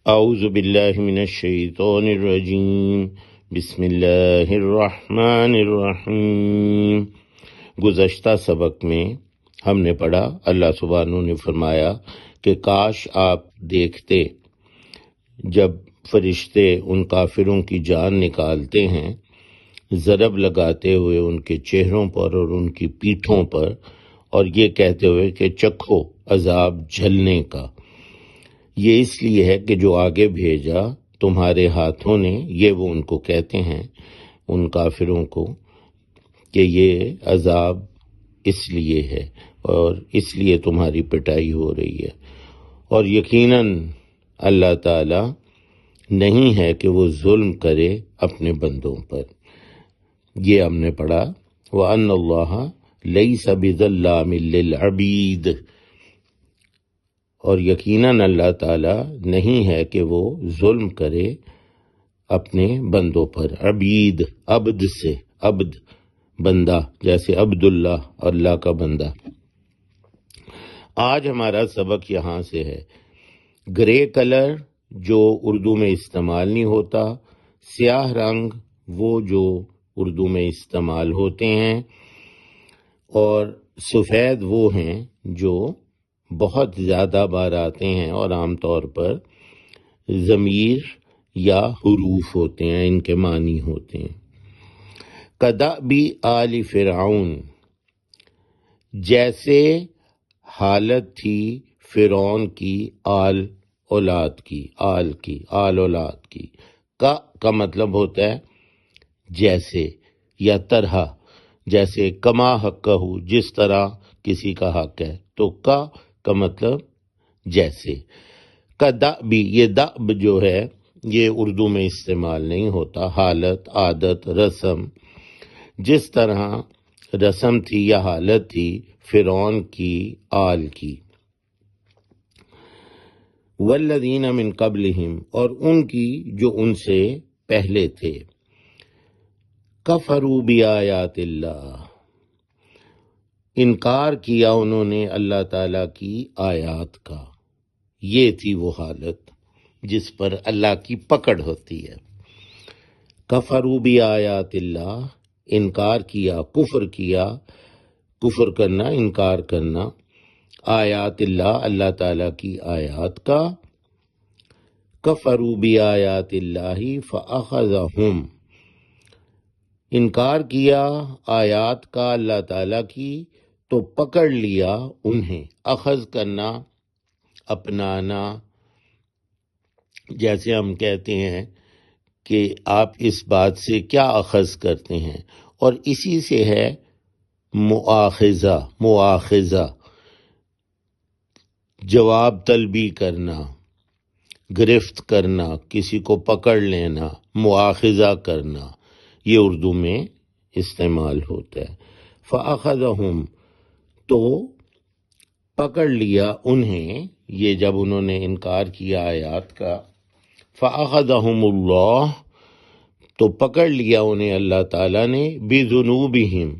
اعوذ باللہ من الشیطان الرجیم، بسم اللہ الرحمن الرحیم۔ گزشتہ سبق میں ہم نے پڑھا، اللہ سبحانہ نے فرمایا کہ کاش آپ دیکھتے جب فرشتے ان کافروں کی جان نکالتے ہیں، ضرب لگاتے ہوئے ان کے چہروں پر اور ان کی پیٹھوں پر، اور یہ کہتے ہوئے کہ چکھو عذاب جھلنے کا۔ یہ اس لیے ہے کہ جو آگے بھیجا تمہارے ہاتھوں نے، یہ وہ ان کو کہتے ہیں، ان کافروں کو، کہ یہ عذاب اس لیے ہے اور اس لیے تمہاری پٹائی ہو رہی ہے، اور یقیناً اللہ تعالی نہیں ہے کہ وہ ظلم کرے اپنے بندوں پر۔ یہ ہم نے پڑھا، وَأَنَّ اللَّهَ لَيْسَ بِظَلَّامٍ لِّلْعَبِيدِ، اور یقیناً اللہ تعالیٰ نہیں ہے کہ وہ ظلم کرے اپنے بندوں پر۔ عبید، عبد سے، عبد بندہ، جیسے عبداللہ اللہ کا بندہ۔ آج ہمارا سبق یہاں سے ہے۔ گرے کلر جو اردو میں استعمال نہیں ہوتا، سیاہ رنگ وہ جو اردو میں استعمال ہوتے ہیں، اور سفید وہ ہیں جو بہت زیادہ بار آتے ہیں اور عام طور پر ضمیر یا حروف ہوتے ہیں، ان کے معنی ہوتے ہیں۔ کدأب آل فرعون، جیسے حالت تھی فرعون کی آل اولاد کی، آل اولاد کی۔ کا مطلب ہوتا ہے جیسے یا طرح، جیسے کما حقہ، جس طرح کسی کا حق ہے، تو کا مطلب جیسے۔ کدأب، یہ دأب جو ہے یہ اردو میں استعمال نہیں ہوتا، حالت، عادت، رسم، جس طرح رسم تھی یا حالت تھی فرعون کی آل کی۔ والذین من قبلہم، اور ان کی جو ان سے پہلے تھے۔ کفروا بآیات اللہ، انکار کیا انہوں نے اللہ تعالیٰ کی آیات کا۔ یہ تھی وہ حالت جس پر اللہ کی پکڑ ہوتی ہے۔ کفروا بآیات اللہ، انکار کیا، کفر کرنا، انکار کرنا، آیات اللہ، اللہ تعالیٰ کی آیات کا۔ کفروا بآیات اللہ فأخذہم، انکار کیا آیات کا اللہ تعالیٰ کی تو پکڑ لیا انہیں۔ اخذ کرنا، اپنانا، جیسے ہم کہتے ہیں کہ آپ اس بات سے کیا اخذ کرتے ہیں، اور اسی سے ہے مؤاخذہ، جواب طلبی کرنا، گرفت کرنا، کسی کو پکڑ لینا، مؤاخذہ کرنا، یہ اردو میں استعمال ہوتا ہے۔ فأخذہم، تو پکڑ لیا انہیں، یہ جب انہوں نے انکار کیا آیات کا۔ فأخذہم اللہ، تو پکڑ لیا انہیں اللہ تعالیٰ نے، بذنوبہم،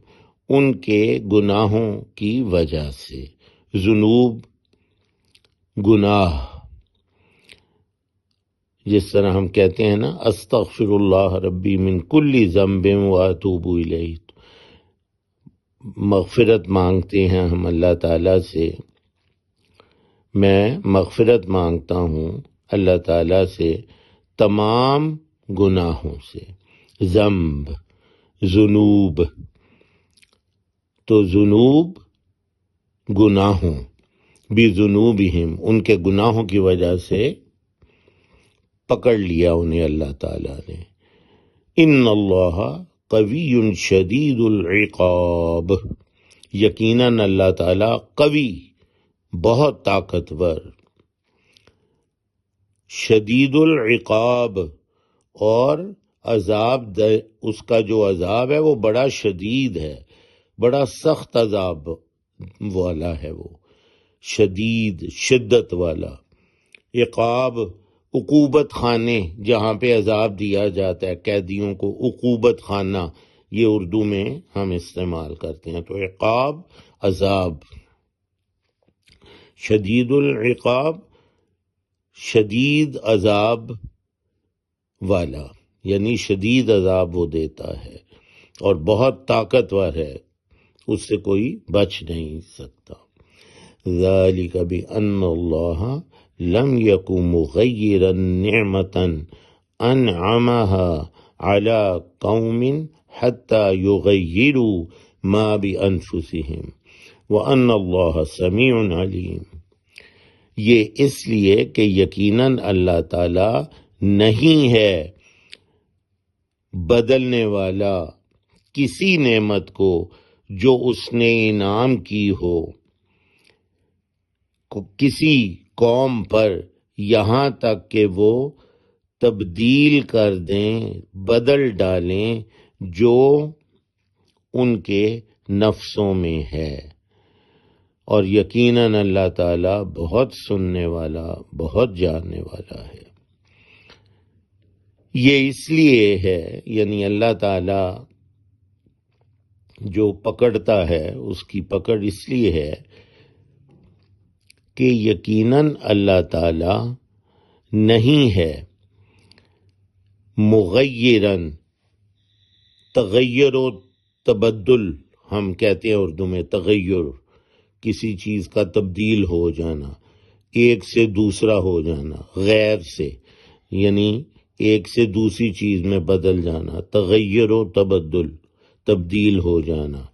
ان کے گناہوں کی وجہ سے۔ ذنوب، گناہ، جس طرح ہم کہتے ہیں نا، استغفر اللہ ربی من کل ذنب واتوب الیہ، مغفرت مانگتے ہیں ہم اللہ تعالیٰ سے، میں مغفرت مانگتا ہوں اللہ تعالیٰ سے تمام گناہوں سے۔ ذنب، ذنوب، تو ذنوب گناہوں، بذنوبہم، ان کے گناہوں کی وجہ سے پکڑ لیا انہیں اللہ تعالیٰ نے۔ ان اللہ قوی شدید العقاب، یقیناً اللہ تعالیٰ قوی، بہت طاقتور، شدید العقاب، اور عذاب اس کا جو عذاب ہے وہ بڑا شدید ہے، بڑا سخت عذاب والا ہے، وہ شدید، شدت والا۔ عقاب، عقوبت خانے، جہاں پہ عذاب دیا جاتا ہے قیدیوں کو، عقوبت خانہ، یہ اردو میں ہم استعمال کرتے ہیں۔ تو عقاب، عذاب، شدید العقاب، شدید عذاب والا، یعنی شدید عذاب وہ دیتا ہے اور بہت طاقتور ہے، اس سے کوئی بچ نہیں سکتا۔ ذالک بأن اللہ لم یک مغیرا نعمتا انعمها على قوم حتى یغیروا ما بانفسهم وان اللہ سمیع علیم۔ یہ اس لیے کہ یقیناً اللہ تعالی نہیں ہے بدلنے والا کسی نعمت کو جو اس نے انعام کی ہو کسی قوم پر، یہاں تک کہ وہ تبدیل کر دیں، بدل ڈالیں جو ان کے نفسوں میں ہے۔ اور یقیناً اللہ تعالیٰ بہت سننے والا، بہت جاننے والا ہے۔ یہ اس لیے ہے، یعنی اللہ تعالیٰ جو پکڑتا ہے اس کی پکڑ اس لیے ہے کہ یقیناً اللہ تعالیٰ نہیں ہے مغیرن، تغیر و تبدل ہم کہتے ہیں اردو میں، تغیر کسی چیز کا تبدیل ہو جانا، ایک سے دوسرا ہو جانا، غیر سے یعنی ایک سے دوسری چیز میں بدل جانا، تغیر و تبدل تبدیل ہو جانا۔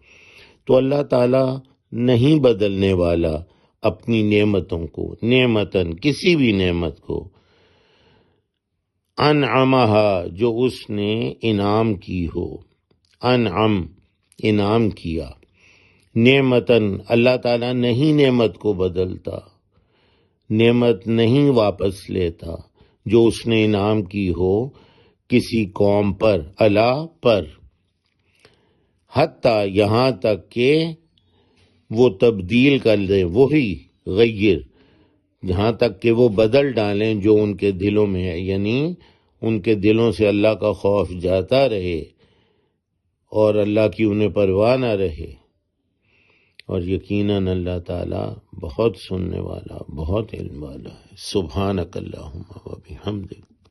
تو اللہ تعالیٰ نہیں بدلنے والا اپنی نعمتوں کو، نعمتاً کسی بھی نعمت کو، انعمہا جو اس نے انعام کی ہو، انعم انعام کیا، نعمتاً اللہ تعالیٰ نہیں نعمت کو بدلتا، نعمت نہیں واپس لیتا جو اس نے انعام کی ہو کسی قوم پر، اللہ پر، حتیٰ یہاں تک کہ وہ تبدیل کر دیں، وہی غیر، جہاں تک کہ وہ بدل ڈالیں جو ان کے دلوں میں ہے، یعنی ان کے دلوں سے اللہ کا خوف جاتا رہے اور اللہ کی انہیں پرواہ نہ رہے۔ اور یقیناً اللہ تعالیٰ بہت سننے والا، بہت علم والا ہے۔ سبحانک اللہم و بحمدک